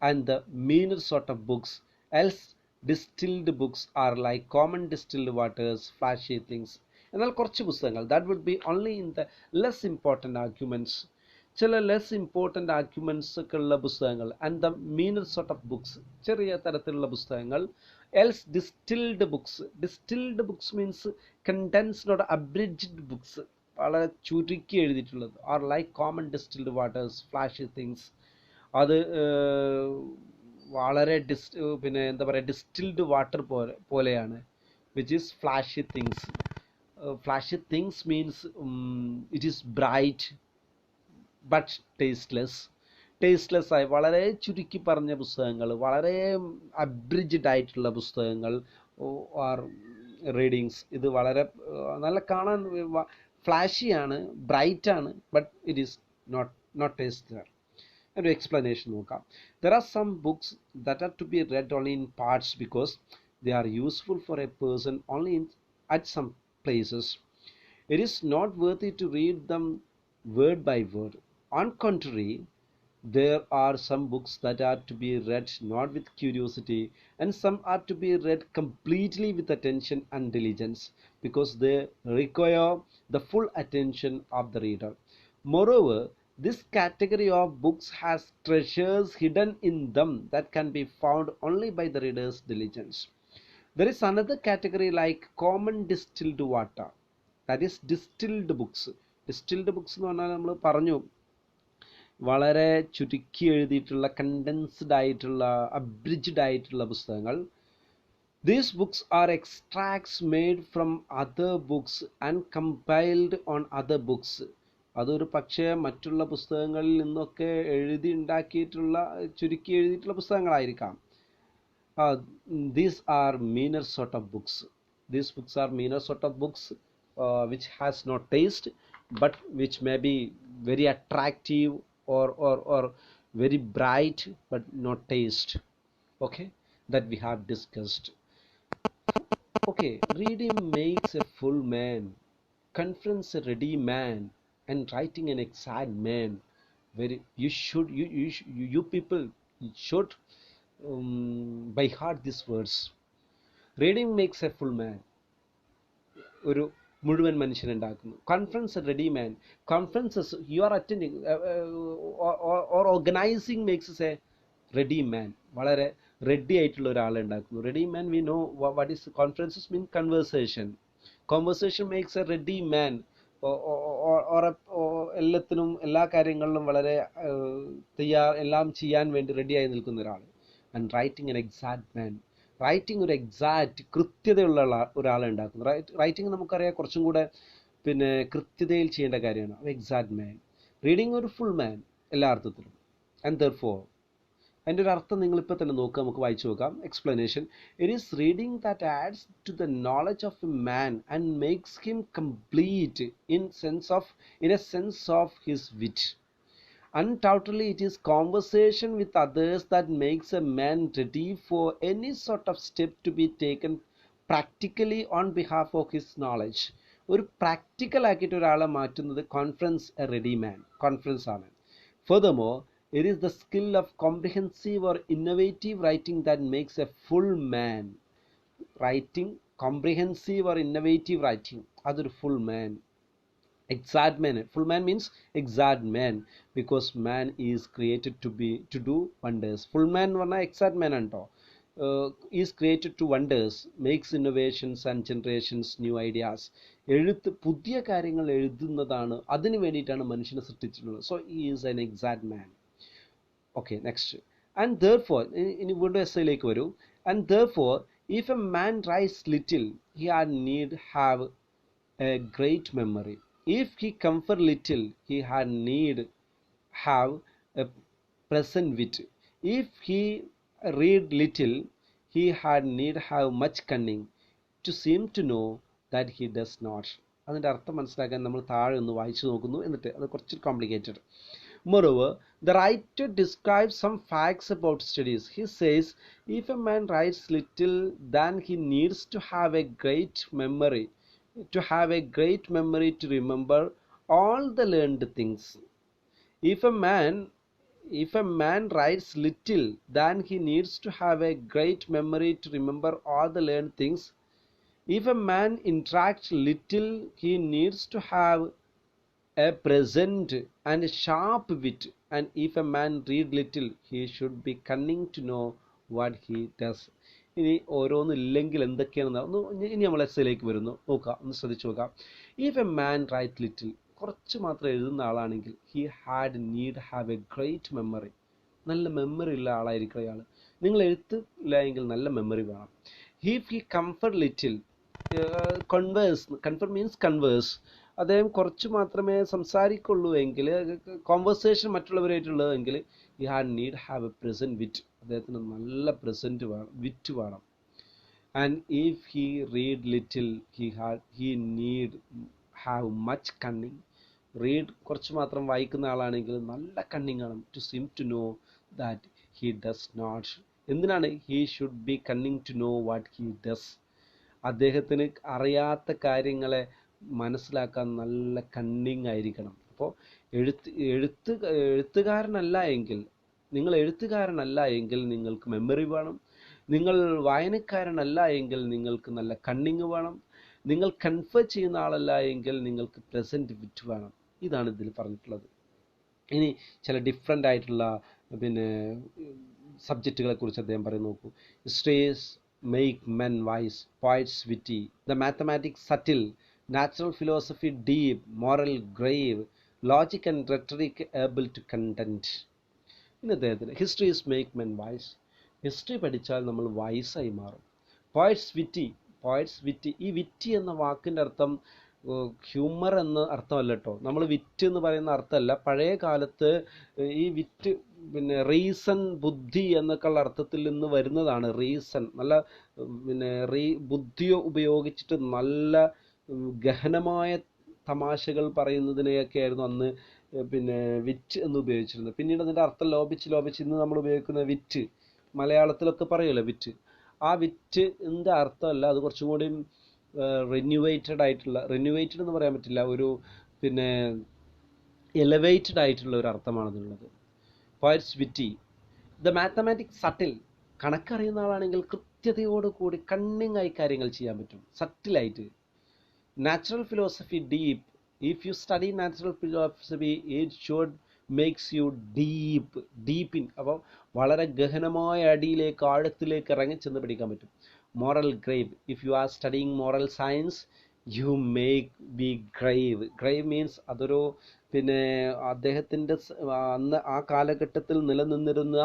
and the meaner sort of books. Else distilled books are like common distilled waters, flashy things. എന്നാൽ കുറച്ച് പുസ്തകങ്ങൾ that would be only in the less important arguments, ചില less important arguments ഒക്കെ ഉള്ള പുസ്തകങ്ങൾ. And the meaner sort of books, ചെറിയ തരത്തിലുള്ള പുസ്തകങ്ങൾ. Else distilled books means condensed or abridged books, വളരെ ചുരുക്കി എഴുതിയിട്ടുള്ളത്. R like common distilled waters, flashy things. അത് വളരെ പിന്നെ എന്താ പറയുക, ഡിസ്റ്റിൽഡ് വാട്ടർ പോലെയാണ്, which is flashy things. Flashy things means it is bright but tasteless ആയി വളരെ ചുരുക്കി പറഞ്ഞ പുസ്തകങ്ങൾ, വളരെ അബ്രിഡ്ജ്ഡ് ആയിട്ടുള്ള പുസ്തകങ്ങൾ ആർ റീഡിങ്സ്. ഇത് വളരെ നല്ല കാണാൻ ഫ്ലാഷിയാണ്, ബ്രൈറ്റാണ്, but it is not tasteless. ഒരു എക്സ്പ്ലനേഷൻ നോക്കാം. There are some books that are to be read only in parts because they are useful for a person only at some places. It is not worthy to read them word by word. On contrary, there are some books that are to be read not with curiosity, and some are to be read completely with attention and diligence because they require the full attention of the reader. Moreover, this category of books has treasures hidden in them that can be found only by the reader's diligence. There is another category like common distilled water, that is distilled books. Distilled books എന്ന് പറഞ്ഞാൽ നമ്മൾ പറഞ്ഞു, വളരെ ചുരുക്കി എഴുതിയിട്ടുള്ള, condensed ആയിട്ടുള്ള, അബ്രിഡ്ജ്ഡ് ആയിട്ടുള്ള പുസ്തകങ്ങൾ. These books are extracts made from other books and compiled on other books. അതൊരു പക്ഷേ മറ്റുള്ള പുസ്തകങ്ങളിൽ നിന്നൊക്കെ എഴുതി ഉണ്ടാക്കിയിട്ടുള്ള, ചുരുക്കി എഴുതിയിട്ടുള്ള പുസ്തകങ്ങളായിരിക്കാം. These are meaner sort of books. These books are meaner sort of books which has no taste, but which may be very attractive or very bright, but no taste. Okay, that we have discussed. Okay, reading makes a full man, confronts a ready man, and writing an exact man. Very, you people should by heart these words. Reading makes a full man, ഒരു മുഴുവൻ മനുഷ്യനുണ്ടാക്കുന്നു. Conference ready man, conferences you are attending or organising makes a ready man, വളരെ ready ആയിട്ടുള്ള ഒരാളെ ഉണ്ടാക്കുന്നു. Ready man, we know what is conferences mean conversation makes a ready man. എല്ലാത്തിനും, എല്ലാ കാര്യങ്ങളിലും വളരെ എല്ലാം ചെയ്യാൻ വേണ്ടി റെഡിയായി നിൽക്കുന്ന ഒരാൾ. And writing N exact man, writing ഒരു എക്സാക്റ്റ് കൃത്യതയുള്ള ഒരാളെ ഉണ്ടാക്കുന്നു. റൈറ്റിംഗ് നമുക്കറിയാം കുറച്ചും കൂടെ പിന്നെ കൃത്യതയിൽ ചെയ്യേണ്ട കാര്യമാണ്. എക്സാക്ട് മാൻ. റീഡിംഗ് ഒരു ഫുൾ മാൻ എല്ലാ അർത്ഥത്തിലും. ആൻഡ് ദെർഫോർ, അതിൻ്റെ ഒരു അർത്ഥം നിങ്ങളിപ്പോൾ തന്നെ നോക്കുക, നമുക്ക് വായിച്ചു നോക്കാം. Explanation. It is reading that adds to the knowledge of a man and makes him complete in a sense of his wit. Undoubtedly, it is conversation with others that makes a man ready for any sort of step to be taken practically on behalf of his knowledge. ഒരു practical ആക്കിയിട്ട് ഒരാളെ മാറ്റുന്നത് conference A ready man, conference ആണ്. Furthermore, it is the skill of comprehensive or innovative writing that makes a full man. Writing, comprehensive or innovative writing, അതൊരു full man. Exact man, full man means exact man, because man is created to do wonders. Full man എന്ന് പറഞ്ഞാൽ exact man ആണ് കേട്ടോ. Is created to wonders, makes innovations and generations new ideas. പുതിയ കാര്യങ്ങൾ എഴുതുന്നതാണ്, അതിന് വേണ്ടിയിട്ടാണ് മനുഷ്യനെ സൃഷ്ടിച്ചിട്ടുള്ളത്. So he is an exact man. Okay, next. And therefore, ഇനി വീണ്ടും എസ്സയിലേക്ക് വരൂ. And therefore, if a man writes little, he had need have a great memory. If he comfort little, he had need have a present wit. If he read little, he had need have much cunning to seem to know that he does not. അതിൻ്റെ അർത്ഥം മനസ്സിലാക്കാൻ നമ്മൾ താഴെ ഒന്ന് വായിച്ചു നോക്കുന്നു, എന്നിട്ട് അത് കുറച്ച് complicated. Moreover, the writer describes some facts about studies. He says, if a man writes little, then he needs to have a great memory, to remember all the learned things. If a man writes little, then he needs to have a great memory to remember all the learned things. If a man interacts little, he needs to have a present and sharp wit. And if a man read little, he should be cunning to know what he does. ഇനി ഓരോന്നും ഇല്ലെങ്കിൽ എന്തൊക്കെയാണെന്ന് ഇനി നമ്മൾ എസ്സയിലേക്ക് വരുന്നു, നോക്കാം, ഒന്ന് ശ്രദ്ധിച്ചു നോക്കാം. If a man write little, കുറച്ച് മാത്രം എഴുതുന്ന ആളാണെങ്കിൽ, he had need have a great memory, നല്ല മെമ്മറി ഉള്ള ആളായിരിക്കും അയാൾ. നിങ്ങൾ എഴുത്തില്ല എങ്കിൽ നല്ല മെമ്മറി വേണം. If he comfort little, converse means converse, അദ്ദേഹം കുറച്ച് മാത്രമേ സംസാരിക്കുള്ളൂ എങ്കിൽ, കോൺവെർസേഷൻ മറ്റുള്ളവരായിട്ടുള്ളതെങ്കിൽ, he had need have a present wit, അദ്ദേഹത്തിന് നല്ല പ്രസൻറ്റ് വേണം, വിറ്റ് വേണം. And if he read little, he need have much cunning. Read കുറച്ച് മാത്രം വായിക്കുന്ന ആളാണെങ്കിൽ നല്ല കണ്ണിങ് ആണ്. To seem to know that he does not. എന്തിനാണ്? He should be cunning to know what he does. അദ്ദേഹത്തിന് അറിയാത്ത കാര്യങ്ങളെ മനസ്സിലാക്കാൻ നല്ല കണ്ണിങ് ആയിരിക്കണം. അപ്പോൾ എഴുത്തുകാരനല്ല എങ്കിൽ, നിങ്ങൾ എഴുത്തുകാരനല്ല എങ്കിൽ നിങ്ങൾക്ക് മെമ്മറി വേണം. നിങ്ങൾ വായനക്കാരനല്ല എങ്കിൽ നിങ്ങൾക്ക് നല്ല കണ്ണിങ് വേണം. നിങ്ങൾ കൺഫർ ചെയ്യുന്ന ആളല്ല എങ്കിൽ നിങ്ങൾക്ക് പ്രസൻറ്റ് വിറ്റ് വേണം. ഇതാണ് ഇതിൽ പറഞ്ഞിട്ടുള്ളത്. ഇനി ചില ഡിഫറെൻ്റ് ആയിട്ടുള്ള സബ്ജക്റ്റുകളെ കുറിച്ച് അദ്ദേഹം പറയുന്നു, നോക്കൂ. Histories make men wise, poets witty, the mathematics subtle, natural philosophy deep, moral grave, logic and rhetoric able to content. ഇനി അദ്ദേഹത്തിന് histories make men wise, history പഠിച്ചാൽ നമ്മൾ വൈസായി മാറും. പോയറ്റ്സ് വിറ്റി, ഈ വിറ്റി എന്ന വാക്കിൻ്റെ അർത്ഥം ഹ്യൂമർ എന്ന അർത്ഥമല്ല കേട്ടോ. നമ്മൾ വിറ്റ് എന്ന് പറയുന്ന അർത്ഥമല്ല. പഴയ കാലത്ത് ഈ വിറ്റ് റീസൺ, ബുദ്ധി എന്നൊക്കെയുള്ള അർത്ഥത്തിൽ നിന്ന് വരുന്നതാണ് റീസൺ. നല്ല ബുദ്ധിയോ ഉപയോഗിച്ചിട്ട് നല്ല ഗഹനമായ തമാശകൾ പറയുന്നതിനെയൊക്കെ ആയിരുന്നു അന്ന് വിറ്റ് എന്ന് ഉപയോഗിച്ചിരുന്നത്. പിന്നീട് അതിൻ്റെ അർത്ഥം ലോപിച്ച് ഇന്ന് നമ്മൾ ഉപയോഗിക്കുന്ന വിറ്റ്, മലയാളത്തിലൊക്കെ പറയുമല്ലോ വിറ്റ്. ആ വിറ്റിൻ്റെ അർത്ഥമല്ല, അത് കുറച്ചും കൂടി റിന്യൂവേറ്റഡ് എന്ന് പറയാൻ പറ്റില്ല, ഒരു എലവേറ്റഡ് ആയിട്ടുള്ള ഒരു അർത്ഥമാണ് അതിനുള്ളത്. Poets witty. The mathematics subtle, കണക്കറിയുന്ന ആളാണെങ്കിൽ കൃത്യതയോടുകൂടി കണ്ണിങ് ആയി കാര്യങ്ങൾ ചെയ്യാൻ പറ്റും, സട്ടിലായിട്ട്. Natural philosophy deep, if you study natural philosophy it should makes you deep in. അപ്പം വളരെ ഗഹനമായ അടിയിലേക്ക്, ആഴത്തിലേക്ക് ഇറങ്ങി ചെന്ന് പഠിക്കാൻ പറ്റും. Moral grave, if you are studying moral science you make be grave means അതൊരു അദ്ദേഹത്തിൻ്റെ അന്ന് ആ കാലഘട്ടത്തിൽ നിലനിന്നിരുന്ന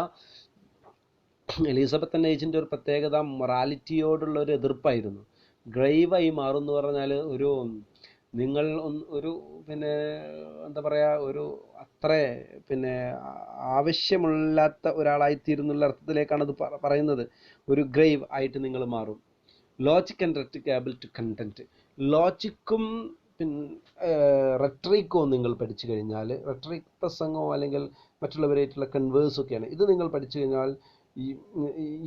എലിസബത്ത് ഏജിൻ്റെ ഒരു പ്രത്യേകത മൊറാലിറ്റിയോടുള്ള ഒരു എതിർപ്പായിരുന്നു. ഗ്രേവായി മാറും എന്ന് പറഞ്ഞാൽ നിങ്ങൾ ഒരു എന്താ പറയുക, ഒരു അത്ര ആവശ്യമില്ലാത്ത ഒരാളായിത്തീരുന്നുള്ള അർത്ഥത്തിലേക്കാണ് അത് പറയുന്നത്. ഒരു ഗ്രേവ് ആയിട്ട് നിങ്ങൾ മാറും. Logic and rhetoric able to contend, ലോജിക്കും റെട്രിക്കോ നിങ്ങൾ പഠിച്ചു കഴിഞ്ഞാൽ, റെട്രിക് പ്രസംഗമോ അല്ലെങ്കിൽ മറ്റുള്ളവരായിട്ടുള്ള കൺവേഴ്സൊക്കെയാണ്, ഇത് നിങ്ങൾ പഠിച്ചു കഴിഞ്ഞാൽ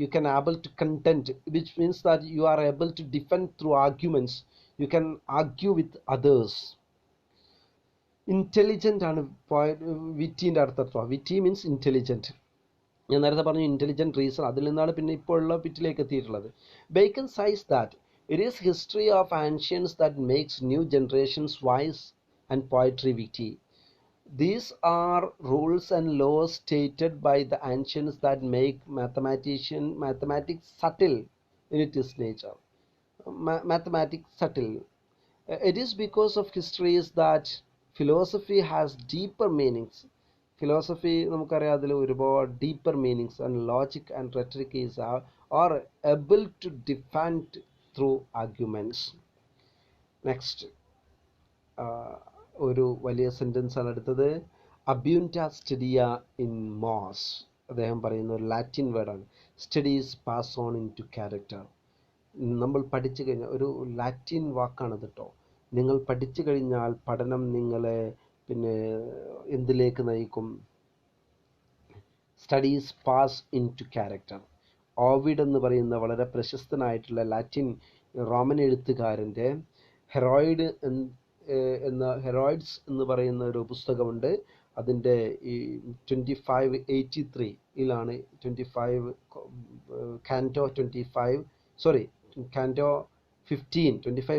you can able to content, which means that you are able to defend through arguments. You can argue with others. Intelligent ആണ് വിറ്റിൻ്റെ അർത്ഥം. വിറ്റി മീൻസ് ഇൻ്റലിജൻറ്റ്. ഞാൻ നേരത്തെ പറഞ്ഞു ഇൻ്റലിജൻറ്റ് റീസൺ, അതിൽ നിന്നാണ് പിന്നെ ഇപ്പോൾ ഉള്ള വിറ്റിലേക്ക് എത്തിയിട്ടുള്ളത്. Bacon says that it is history of ancients that makes new generations wise and poetry witty. These are rules and laws stated by the ancients that make mathematics subtle in its nature. Mathematics subtle. It is because of histories that philosophy has deeper meanings. Philosophy നമുക്കറിയാം അതിൽ ഒരുപാട് deeper meanings, and logic and rhetoric are able to defend through arguments. Next, ഒരു വലിയ sentence ആണ് അടുത്തത്. അബ്യൂൻറ്റ സ്റ്റഡിയ ഇൻ മോസ്. അദ്ദേഹം പറയുന്ന ഒരു ലാറ്റിൻ വേർഡാണ്. Studies pass on in to character. നമ്മൾ പഠിച്ചു കഴിഞ്ഞാൽ ഒരു ലാറ്റിൻ വാക്കാണത് കേട്ടോ. നിങ്ങൾ പഠിച്ചു കഴിഞ്ഞാൽ പഠനം നിങ്ങളെ പിന്നെ എന്തിലേക്ക് നയിക്കും? Studies pass in to character. Ovid എന്ന് പറയുന്ന വളരെ പ്രശസ്തനായിട്ടുള്ള ലാറ്റിൻ റോമൻ എഴുത്തുകാരൻ്റെ ഹെറോയിഡ്സ് എന്ന് പറയുന്ന ഒരു പുസ്തകമുണ്ട്. അതിൻ്റെ ഈ 2583 കാൻറ്റോ 25 സോറി കാൻറ്റോ 15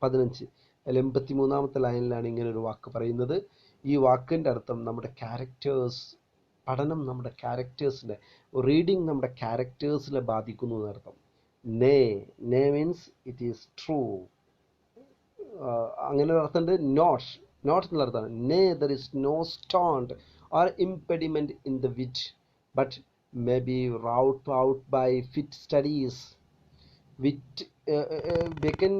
അതിൽ 83-ാമത്തെ ലൈനിലാണ് ഇങ്ങനെ ഒരു വാക്ക് പറയുന്നത്. ഈ വാക്കിൻ്റെ അർത്ഥം നമ്മുടെ ക്യാരക്ടേഴ്സ്, പഠനം നമ്മുടെ ക്യാരക്ടേഴ്സിനെ, റീഡിങ് നമ്മുടെ ക്യാരക്ടേഴ്സിനെ ബാധിക്കുന്നു എന്നർത്ഥം. നേ മീൻസ് ഇറ്റ് ഈസ് ട്രൂ. അങ്ങനെ ഒരു അർത്ഥമുണ്ട്. നോട്ട് എന്നുള്ള അർത്ഥമാണ്. Nay there is no stond or impediment in the wit but may be wrought out by fit studies. Wit Bacon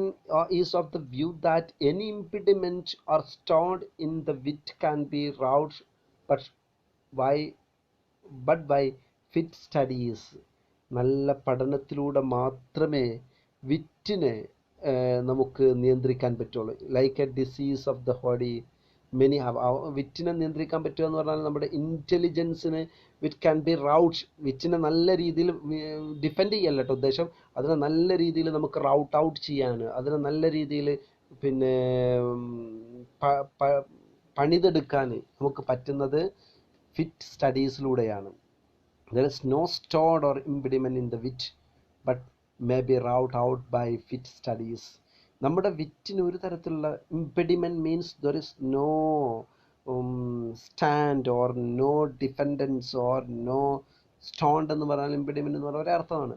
is of the view that any impediment or stone in the wit can be routed but by fit studies. നല്ല പഠനത്തിലൂടെ മാത്രമേ വിറ്റിനെ നമുക്ക് നിയന്ത്രിക്കാൻ പറ്റുള്ളൂ. Like a disease of the body many have. വിറ്റിനെ നിയന്ത്രിക്കാൻ പറ്റുക എന്ന് പറഞ്ഞാൽ നമ്മുടെ ഇൻ്റലിജൻസിന് വിറ്റ് ക്യാൻ ബി റൗട്ട്. വിറ്റിനെ നല്ല രീതിയിൽ ഡിഫെൻഡ് ചെയ്യല്ല കേട്ടോ ഉദ്ദേശം. അതിനെ നല്ല രീതിയിൽ നമുക്ക് റൗട്ട് ഔട്ട് ചെയ്യാൻ, അതിനെ നല്ല രീതിയിൽ പിന്നെ പണിതെടുക്കാൻ നമുക്ക് പറ്റുന്നത് fit സ്റ്റഡീസിലൂടെയാണ്. There is no stone or impediment in the wit but may be routed out by fit studies. നമ്മുടെ വിറ്റിന് ഒരു തരത്തിലുള്ള impediment means there is no stand or no defendants or no stond എന്ന് പറഞ്ഞാൽ ഇംപെഡിമെന്റ് എന്ന് പറഞ്ഞാൽ ഒരർത്ഥമാണ്.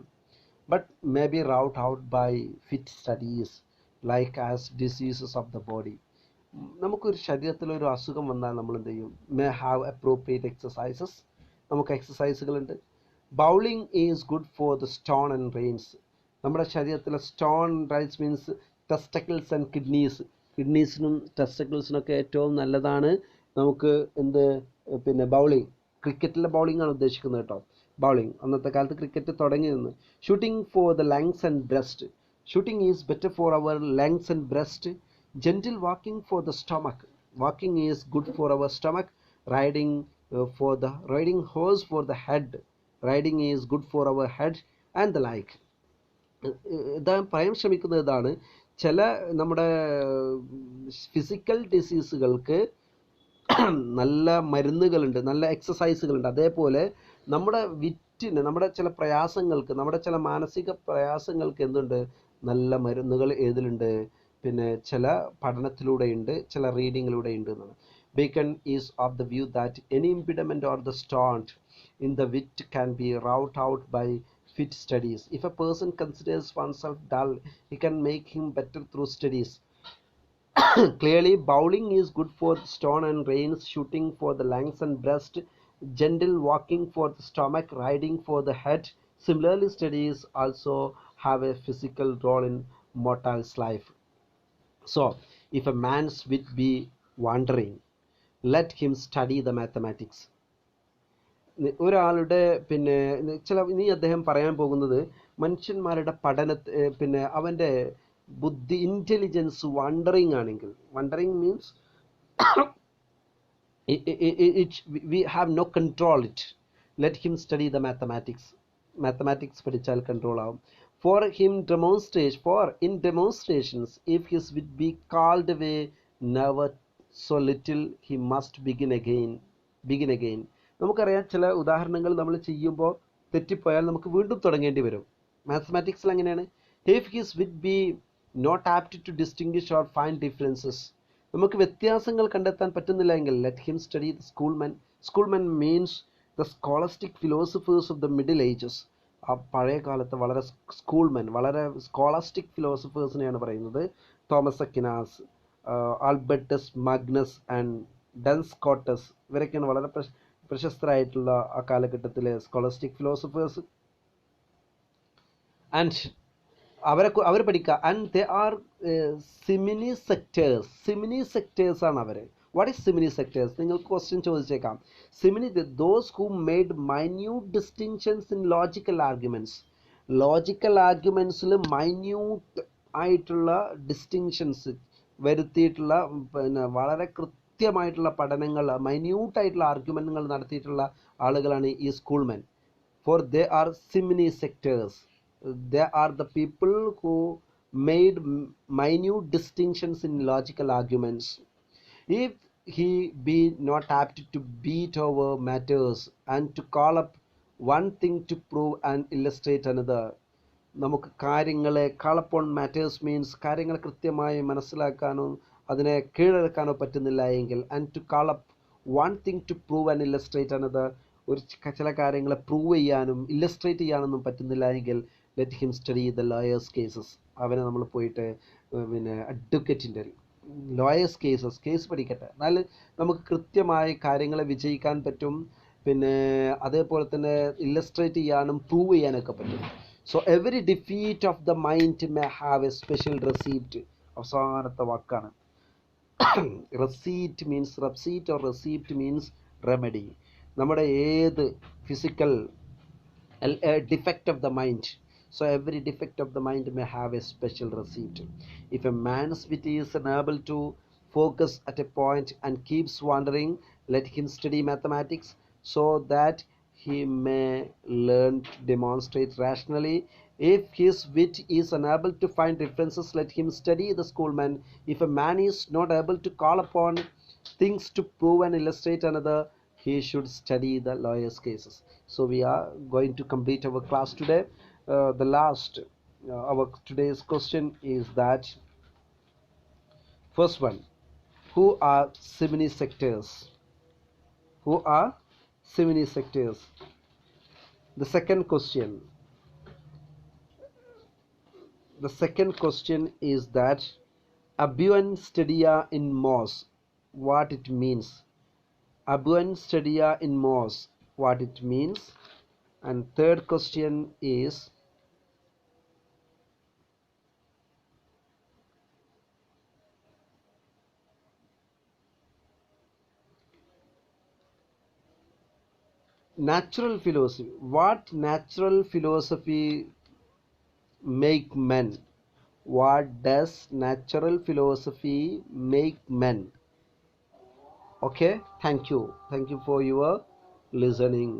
But may be wrought out by fit studies like as diseases of the body. നമുക്കൊരു ശരീരത്തിലൊരു അസുഖം വന്നാൽ നമ്മൾ എന്ത് ചെയ്യും? May have appropriate exercises. നമുക്ക് എക്സസൈസുകളുണ്ട്. Bowling is good for the stone and reins. നമ്മുടെ ശരീരത്തിലെ stone reins means testicles and കിഡ്നീസിനും ടെസ്റ്റക്കിൾസിനൊക്കെ ഏറ്റവും നല്ലതാണ് നമുക്ക് പിന്നെ ബൗളിംഗ്. ക്രിക്കറ്റിലെ ബൗളിംഗ് ആണ് ഉദ്ദേശിക്കുന്നത് കേട്ടോ. ബൗളിംഗ് അന്നത്തെ കാലത്ത് ക്രിക്കറ്റ് തുടങ്ങി നിന്ന്. Shooting for the lungs and breast. Shooting is better for our lungs and breast. Gentle walking for the stomach. Walking is good for our stomach. Riding riding horse for the head. Riding is good for our head and the like. ഇതാ പറയാൻ ശ്രമിക്കുന്നത് ഇതാണ്. ചില നമ്മുടെ physical ഡിസീസുകൾക്ക് നല്ല മരുന്നുകളുണ്ട്, നല്ല എക്സസൈസുകളുണ്ട്. അതേപോലെ നമ്മുടെ വിറ്റിന്, നമ്മുടെ ചില പ്രയാസങ്ങൾക്ക്, നമ്മുടെ ചില മാനസിക പ്രയാസങ്ങൾക്ക് എന്തുണ്ട്? നല്ല മരുന്നുകൾ ഏതിലുണ്ട്? പിന്നെ ചില പഠനത്തിലൂടെയുണ്ട്, ചില റീഡിങ്ങിലൂടെയുണ്ട് എന്നാണ്. Bacon is of the view that any impediment or the stone in the wit can be routed out by fit studies. If a person considers oneself dull, he can make him better through studies. Clearly, bowling is good for the stone and reins, shooting for the lungs and breast, gentle walking for the stomach, riding for the head. Similarly, studies also have a physical role in mortal's life. So, if a man's wit be wandering, let him study the mathematics. ഒരാളുടെ പിന്നെ ഇനി അദ്ദേഹം പറയാൻ പോകുന്നത് മനുഷ്യന്മാരുടെ പിന്നെ അവൻ്റെ ബുദ്ധി, ഇൻ്റലിജൻസ് വണ്ടറിങ് ആണെങ്കിൽ, wondering means we have no control it. Let him study the mathematics പഠിച്ചാൽ കൺട്രോൾ ആവും. For in demonstrations, if his wit be called away, never so little, he must begin again. നമുക്കറിയാം ചില ഉദാഹരണങ്ങൾ നമ്മൾ ചെയ്യുമ്പോൾ തെറ്റിപ്പോയാൽ നമുക്ക് വീണ്ടും തുടങ്ങേണ്ടി വരും. മാത്തമാറ്റിക്സിൽ അങ്ങനെയാണ്. If his wit be not apt to distinguish or find differences, നമുക്ക് വ്യത്യാസങ്ങൾ കണ്ടെത്താൻ പറ്റുന്നില്ല എങ്കിൽ let him study the schoolmen. Schoolmen means the scholastic philosophers of the middle ages. ആ പഴയ കാലത്ത് വളരെ സ്കൂൾമെൻ, വളരെ സ്കോളസ്റ്റിക് ഫിലോസഫേഴ്സിനെയാണ് പറയുന്നത്. Thomas Aquinas, Albertus Magnus and Duns Scotus, ഇവരൊക്കെയാണ് വളരെ പ്രശസ്തരായിട്ടുള്ള ആ കാലഘട്ടത്തിലെ സ്കോളസ്റ്റിക് ഫിലോസഫേഴ്സ്. ആൻഡ് അവർ പഠിക്കുക. ആൻഡ് ദേ ആർ സിമിനി സെക്ടേഴ്സ്. സിമിനി സെക്ടേഴ്സ് ആണ് അവർ. വാട്ട് ഈസ് സിമിനി സെക്ടേഴ്സ്? നിങ്ങൾക്ക് ക്വസ്റ്റ്യൻ ചോദിച്ചേക്കാം. സിമിനി, those who made minute distinctions in logical arguments. Logical ആർഗ്യുമെന്റ്സിൽ മൈന്യൂട്ട് ആയിട്ടുള്ള ഡിസ്റ്റിങ്ഷൻസ് വരുത്തിയിട്ടുള്ള, പിന്നെ വളരെ കൃത്യമായിട്ടുള്ള പഠനങ്ങൾ, മൈന്യൂട്ടായിട്ടുള്ള ആർഗ്യുമെന്റുകൾ നടത്തിയിട്ടുള്ള ആളുകളാണ് ഈ സ്കൂൾമെൻ. For they are simony sectors. They are the people who made minute distinctions in logical arguments. If he be not apt to beat over matters and to call up one thing to prove and illustrate another. നമുക്ക് കാര്യങ്ങളെ call upon matters means കാര്യങ്ങൾ കൃത്യമായി മനസ്സിലാക്കാനോ അതിനെ കീഴടക്കാനോ പറ്റുന്നില്ല എങ്കിൽ, and to call up one thing to prove and illustrate another, ഒരു ചില കാര്യങ്ങളെ പ്രൂവ് ചെയ്യാനും ഇല്ലസ്ട്രേറ്റ് ചെയ്യാനൊന്നും പറ്റുന്നില്ല എങ്കിൽ let him study the lawyers cases. അവനെ നമ്മൾ പോയിട്ട് പിന്നെ അഡ്വക്കേറ്റിൻ്റെ ലോയേഴ്സ് കേസ് പഠിക്കട്ടെ. എന്നാൽ നമുക്ക് കൃത്യമായി കാര്യങ്ങളെ വിജയിക്കാൻ പറ്റും. പിന്നെ അതേപോലെ തന്നെ ഇല്ലസ്ട്രേറ്റ് ചെയ്യാനും പ്രൂവ് ചെയ്യാനൊക്കെ പറ്റും. So every defeat of the mind may have A special receipt. അവസാനത്തെ വാക്കാണ് receipt means, receipt or receipt means remedy. നമ്മുടെ ഏത് physical defect of the mind. So every defect of the mind may have a special receipt. If a man's wit is unable to focus at a point and keeps wandering, let him study mathematics so that he may learn to demonstrate rationally. If his wit is unable to find references, let him study the schoolman. If a man is not able to call upon things to prove and illustrate another, he should study the lawyer's cases. So we are going to complete our class today. The last, our today's question is that first one, who are simony sectors? Who are simony sectors? The second question is that abuan studia in mos, what it means. Abuan studia in mos, what it means. And third question is natural philosophy. What natural philosophy make men? What does natural philosophy make men? Okay, thank you for your listening.